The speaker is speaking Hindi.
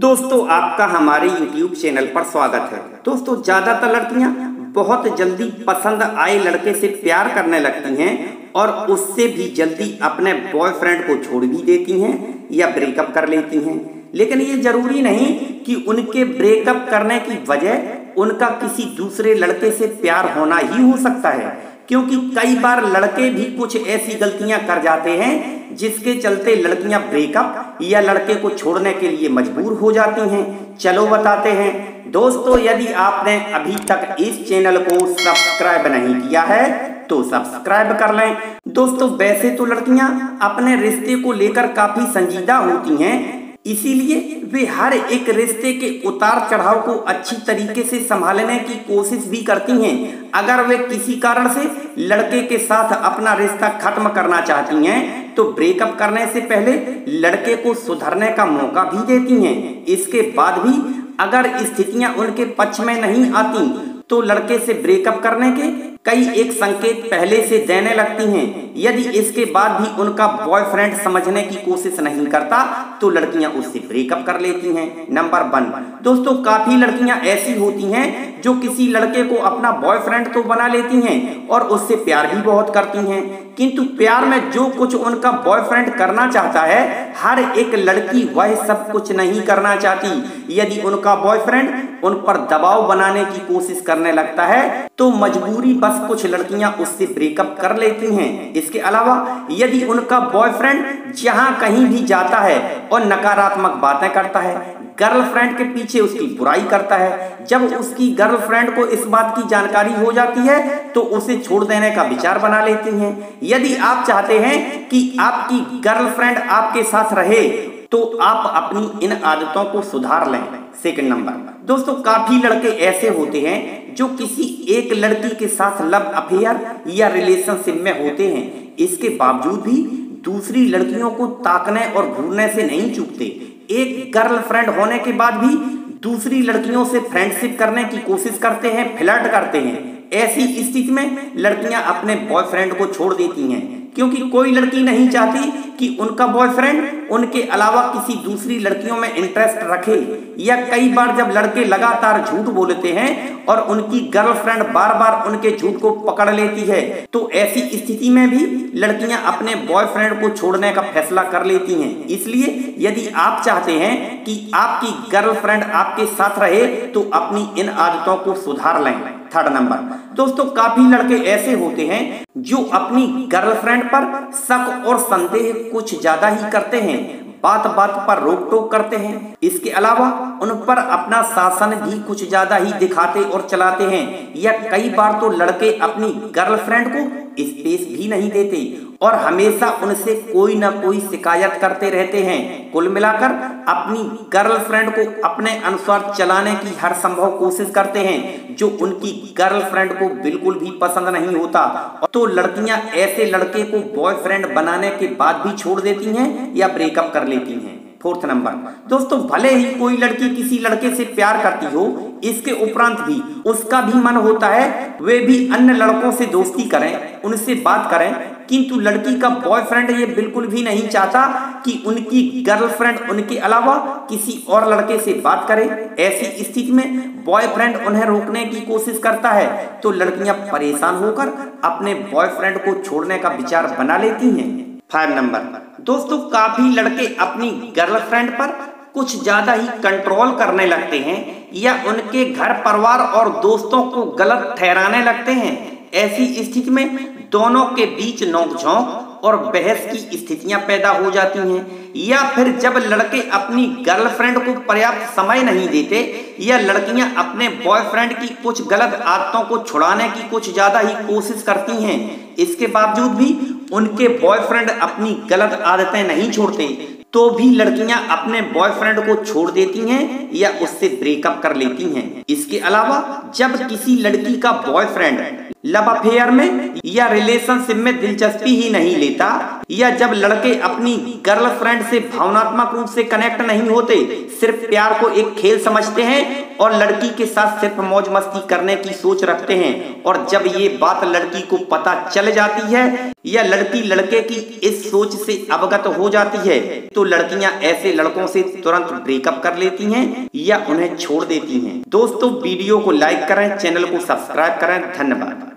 दोस्तों आपका हमारे YouTube चैनल पर स्वागत है। दोस्तों ज़्यादातर लड़कियां बहुत जल्दी पसंद आए लड़के से प्यार करने लगती हैं और उससे भी जल्दी अपने बॉयफ्रेंड को छोड़ भी देती हैं या ब्रेकअप कर लेती हैं। लेकिन ये ज़रूरी नहीं कि उनके ब्रेकअप करने की वजह उनका किसी दूसरे लड़के से प्यार होना ही हो सकता है, क्योंकि कई बार लड़के भी कुछ ऐसी गलतियां कर जाते हैं जिसके चलते लड़कियां ब्रेकअप या लड़के को छोड़ने के लिए मजबूर हो जाती हैं। चलो बताते हैं। दोस्तों यदि आपने अभी तक इस चैनल को सब्सक्राइब नहीं किया है तो सब्सक्राइब कर लें। दोस्तों वैसे तो लड़कियां अपने रिश्ते को लेकर काफी संजीदा होती हैं, इसीलिए वे हर एक रिश्ते के उतार चढ़ाव को अच्छी तरीके से संभालने की कोशिश भी करती हैं। अगर वे किसी कारण से लड़के के साथ अपना रिश्ता खत्म करना चाहती हैं तो ब्रेकअप करने से पहले लड़के को सुधरने का मौका भी देती हैं। इसके बाद भी अगर स्थितियां उनके पक्ष में नहीं आती तो लड़के से ब्रेकअप करने के कई एक संकेत पहले से देने लगती हैं। यदि इसके बाद भी उनका बॉयफ्रेंड समझने की कोशिश नहीं करता तो लड़कियां उससे ब्रेकअप कर लेती हैं। नंबर 1 दोस्तों, काफी लड़कियां ऐसी होती हैं जो किसी लड़के को अपना बॉयफ्रेंड तो बना लेती हैं और उससे प्यार भी बहुत करती हैं, किंतु प्यार में जो कुछ उनका बॉयफ्रेंड करना चाहता है हर एक लड़की वह सब कुछ नहीं करना चाहती। यदि उनका बॉयफ्रेंड उन पर दबाव बनाने की कोशिश करने लगता है तो मजबूरी बस कुछ लड़कियां उससे ब्रेकअप कर लेती हैं। इसके अलावा यदि उनका बॉयफ्रेंड जहां कहीं भी जाता है और नकारात्मक बातें करता है, गर्लफ्रेंड के पीछे उसकी बुराई करता है, जब उसकी गर्लफ्रेंड को इस बात की जानकारी हो जाती है तो उसे छोड़ देने का विचार बना लेती हैं। यदि आप चाहते हैं कि आपकी गर्लफ्रेंड आपके साथ रहे तो आप अपनी इन आदतों को सुधार लें। सेकंड नंबर दोस्तों, काफी लड़के ऐसे होते हैं जो किसी एक लड़की के साथ लव अफेयर या रिलेशनशिप में होते हैं, इसके बावजूद भी दूसरी लड़कियों को ताकने और घूरने से नहीं चूकते। एक गर्लफ्रेंड होने के बाद भी दूसरी लड़कियों से फ्रेंडशिप करने की कोशिश करते हैं, फ्लर्ट करते हैं। ऐसी स्थिति में लड़कियां अपने बॉयफ्रेंड को छोड़ देती हैं, क्योंकि कोई लड़की नहीं चाहती कि उनका बॉयफ्रेंड उनके अलावा किसी दूसरी लड़कियों में इंटरेस्ट रखे। या कई बार जब लड़के लगातार झूठ बोलते हैं और उनकी गर्लफ्रेंड बार बार उनके झूठ को पकड़ लेती है तो ऐसी स्थिति में भी लड़कियां अपने बॉयफ्रेंड को छोड़ने का फैसला कर लेती हैं। इसलिए यदि आप चाहते हैं कि आपकी गर्लफ्रेंड आपके साथ रहे तो अपनी इन आदतों को सुधार लें। थर्ड नंबर दोस्तों, काफी लड़के ऐसे होते हैं जो अपनी गर्लफ्रेंड पर शक और संदेह कुछ ज्यादा ही करते हैं, बात बात पर रोक टोक करते हैं। इसके अलावा उन पर अपना शासन भी कुछ ज्यादा ही दिखाते और चलाते हैं। या कई बार तो लड़के अपनी गर्लफ्रेंड को स्पेस भी नहीं देते और हमेशा उनसे कोई ना कोई शिकायत करते रहते हैं। कुल मिलाकर अपनी गर्लफ्रेंड को अपने अनुसार चलाने की हर संभव कोशिश करते हैं, जो उनकी गर्लफ्रेंड को बिल्कुल भी पसंद नहीं होता। तो लड़कियां ऐसे लड़के को बॉयफ्रेंड बनाने के बाद भी छोड़ देती हैं या ब्रेकअप कर लेती हैं। फोर्थ नंबर दोस्तों, भले ही कोई लड़की किसी लड़के से प्यार करती हो, इसके उपरांत भी उसका भी मन होता है वे भी अन्य लड़कों से दोस्ती करें, उनसे बात करें, किंतु लड़की का बॉयफ्रेंड ये बिल्कुल भी नहीं चाहता कि उनकी गर्लफ्रेंड उनके अलावा किसी और लड़के से बात करे। ऐसी स्थिति में बॉयफ्रेंड उन्हें रोकने की कोशिश करता है तो लड़कियां परेशान होकर अपने बॉयफ्रेंड को छोड़ने का विचार बना लेती हैं। 5 नंबर दोस्तों, काफी लड़के अपनी गर्लफ्रेंड पर कुछ ज्यादा ही कंट्रोल करने लगते हैं या उनके घर परिवार और दोस्तों को गलत ठहराने लगते हैं। ऐसी स्थिति में दोनों के बीच नोकझोंक और बहस की स्थितियां पैदा हो जाती हैं। या फिर जब लड़के अपनी गर्लफ्रेंड को पर्याप्त समय नहीं देते या लड़कियां अपने बॉयफ्रेंड की कुछ गलत आदतों को छुड़ाने की कुछ ज्यादा ही कोशिश करती हैं, इसके बावजूद भी उनके बॉयफ्रेंड अपनी गलत आदतें नहीं छोड़ते तो भी लड़कियां अपने बॉयफ्रेंड को छोड़ देती हैं या उससे ब्रेकअप कर लेती हैं। इसके अलावा जब किसी लड़की का बॉयफ्रेंड लव अफेयर में या रिलेशनशिप में दिलचस्पी ही नहीं लेता या जब लड़के अपनी गर्लफ्रेंड से भावनात्मक रूप से कनेक्ट नहीं होते, सिर्फ प्यार को एक खेल समझते हैं और लड़की के साथ सिर्फ मौज मस्ती करने की सोच रखते हैं, और जब ये बात लड़की को पता चल जाती है या लड़की लड़के की इस सोच से अवगत हो जाती है तो तो लड़कियां ऐसे लड़कों से तुरंत ब्रेकअप कर लेती हैं या उन्हें छोड़ देती हैं। दोस्तों वीडियो को लाइक करें, चैनल को सब्सक्राइब करें। धन्यवाद।